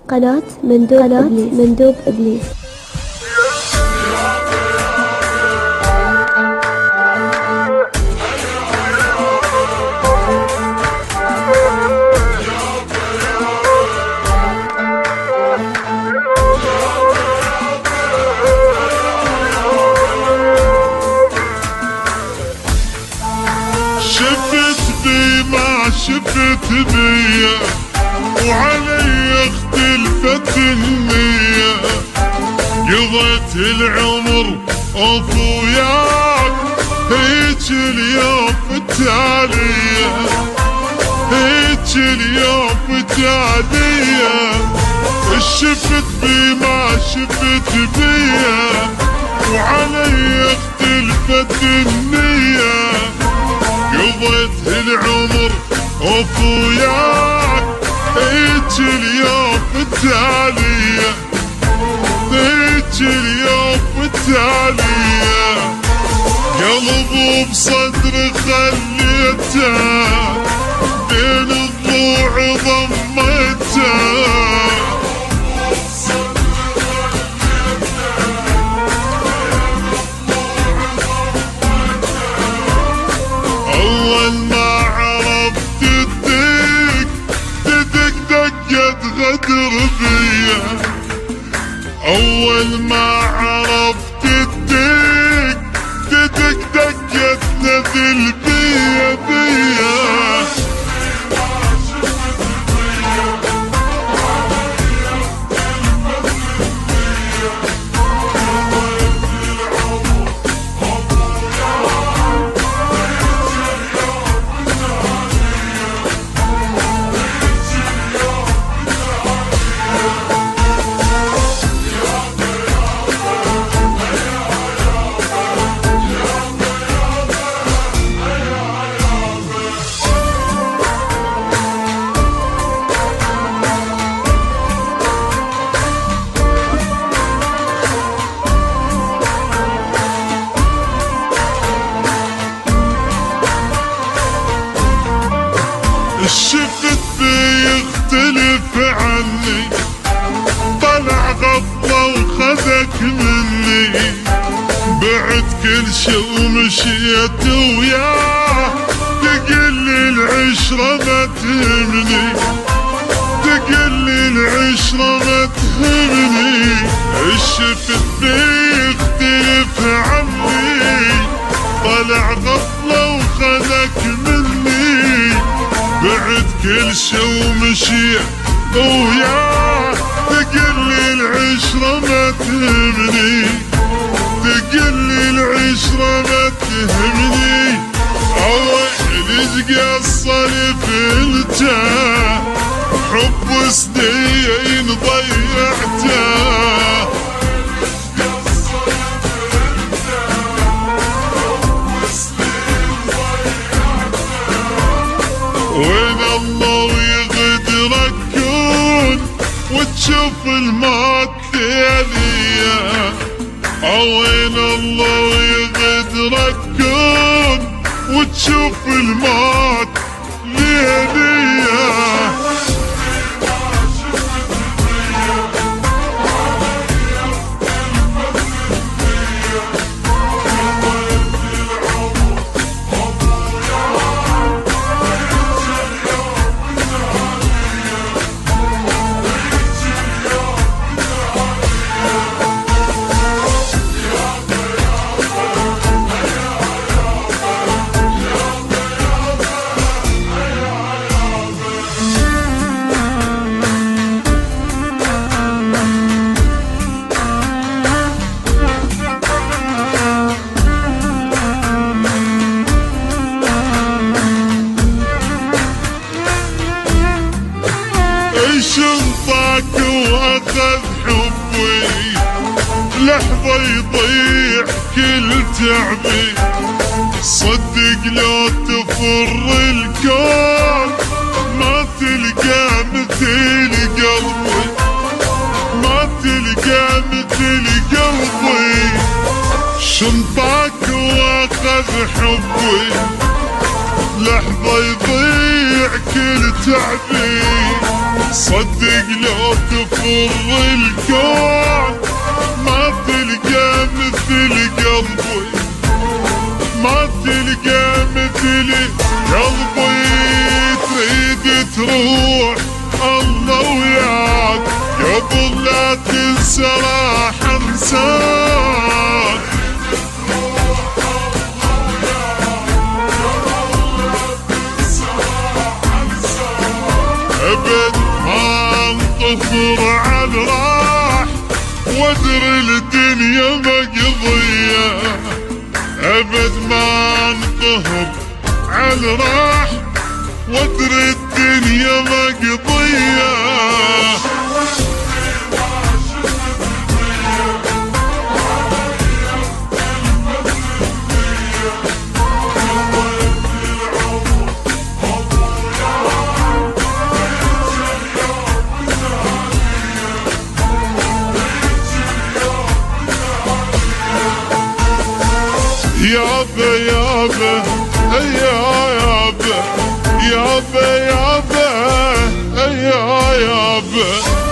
قناة مندوب إبليس. شفت بي ما شفت بيا وعلي اختلفت النية، قضيت العمر وياك هيج اليوم التالية، هيج اليوم التالية. شفت بي ما شفت بيا وعلي اختلفت النية، قضيت العمر وياك هيج اليوم التالية، هيج اليوم التالية. قلبي بصدري خليته بين الضلوع ضمته، أول ما عرفت الدق تدق دقت غدر بيا، أول ما عرفت الدق تدق دقت نذل بيا بيا. شفت بيختلف عني، طلع غطى وخذك مني، بعد كل شي ومشيت وياه، تقلي العشرة ما تهمني، تقلي العشرة ما تهمني. شفت بيختلف عني، طلع غطى وخذك مني، بعد كل شي ومشي وياه، تقلي العشرة ما تهمني، تقلي العشرة ما تهمني. أول قصر فلته حب سنين ضيعته، وين الله يغدرك كون وتشوف الموت ليلية، وين الله يغدرك كون وتشوف الموت ليلية. شنطاك واخذ حبي، لحظة يضيع كل تعبي، صدق لو تفر الكون ما تلقى مثل قلبي، ما تلقى مثل قلبي. شنطاك واخذ حبي، لحظة يضيع كل تعبي. صدق لو تفر الكون ما تلقى مثل قلبي، ما تلقى مثل قلبي. تريد تروح الله وياك قبل لا تنسى راح انساك. ابد ما انطفر على راح وادري الدنيا مقضية. ابد ما انقهر على راح وادري الدنيا مقضية. يابا يابا يابا يابا يابا يابا